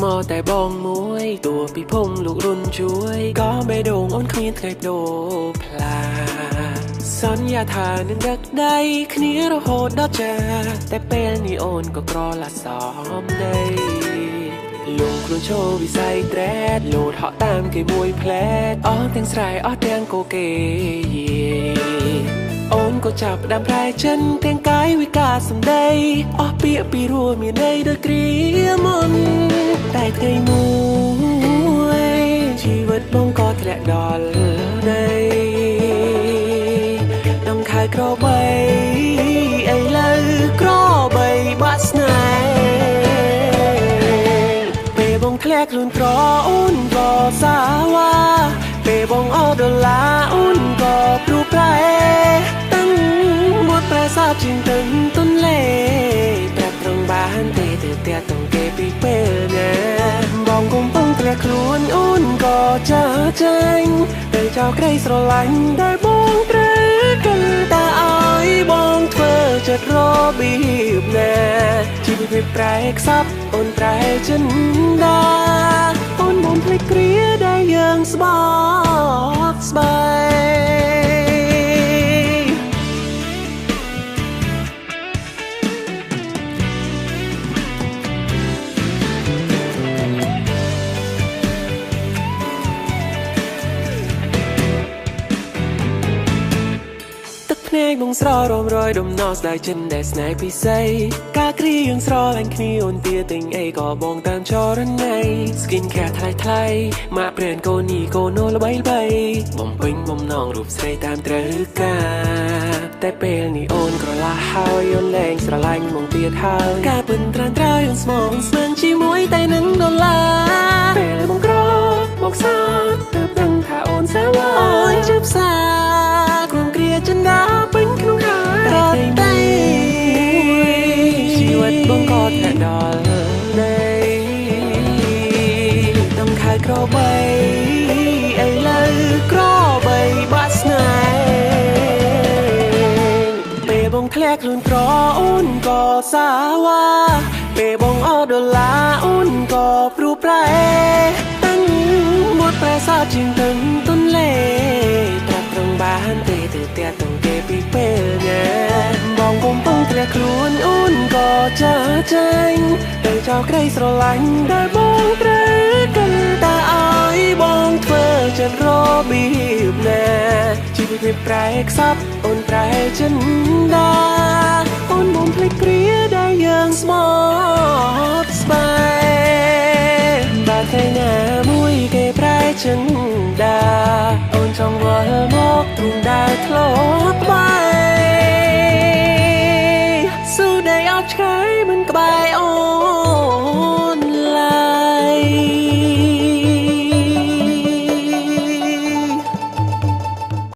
មកតែបងមួយតួពីភូមិលោករុនជួយក៏បេះដូងអូនគ្មានថ្ងៃបដូរផ្លាសន្យាថានឹងដឹកដៃគ្នារហូតដល់ចាតែពេលនេះអូនក៏ក្រឡាសមដីលោកខ្លួនចូលវិស័យត្រែតលោតហក់តាមគេមួយផ្លែតអស់ទាំងស្រែអស់ទាំងកូកេយេអូនក៏ចាប់ផ្ដើមប្រែចិនទាំងកាយវិការសម្ដីអស់ពាក្យពីរោះមានន័យដូចគ្រាមុនតែថ្ងៃមួយជីវិតបងក៏ធ្លាក់ដល់ដីដងខៅក្របីឥឡូវក្របីបាក់ស្នេហ៍ពេលបងធ្លាក់ខ្លួនក្រអូនក៏សាវ៉ាពេលបងអត់ដុល្លារអូនក៏ព្រួប្រែតាំងមុតប្រែសាបជាងទឹកទន្លេប្រាប់ត្រង់បានទេទៅតែតុងគេពីពេលណាបងកំពុងធ្លាក់ខ្លួនអូនក៏ចាចាញ់តែចោលក្តីស្រឡាញ់ដែលបងត្រូវកាន់តែឲ្យបងធ្វើចិត្តរបៀបណាជីវិតវាប្រែខ្សត់អូនប្រែចិនដាអូនបំភ្លេចគ្រាដែលយើងស្បកស្បាយភ្នែកបងស្ររំរយដំណោះស្ដាយចិនដែលស្នេហ៍ពិសេសការគ្រាយើងស្រឡាញ់គ្នាអូនទាទិញអីក៏បងតាមចរណៃ Skin care ថ្លៃម៉ាក់ brand កូនីកូណូល្បីបំពេញបំណងរូបស្រីតាមត្រូវការតែពេលនេះអូនក្រឡាហើយអូនលែងស្រឡាញ់មកទៀតហើយការពិនត្រានត្រើយអូនស្មងស្មានជាមួយតែនឹងដុល្លារពេលបងក្របងសាទើបដឹងថាអូនសាវ៉ាអូនជិបសាក្រុមគ្រាចិនដាពេញក្នុងហារតែជីវិតបងក៏តែដល់ដីដងខៅក្របីឥឡូវក្របីបាក់ស្នេហ៍ពេលបងធ្លាក់ខ្លួនក្រអូនក៏សាវ៉ាពេលបងអត់ដុល្លារអូនក៏ព្រួប្រែតាំងមុតប្រែសាបជាងទឹកទន្លេប្រាប់ត្រង់បានទេទៅតែតុងគេពីពេលណាបងកំពុងធ្លាក់ខ្លួនអូនក៏ចាចាញ់តែចោលក្តីស្រឡាញ់ដែលបងត្រូវកាន់តែឲ្យបងធ្វើចិត្តរបៀបណាជីវិតវាប្រែខ្សត់អូនប្រែចិនដាអូនបំភ្លេចគ្រាដែលយើងស្មោកស្បាយបើថ្ងៃណាមួយគេប្រែចិនដាអូនចង់វិលមកទ្រូងដែលធ្លាប់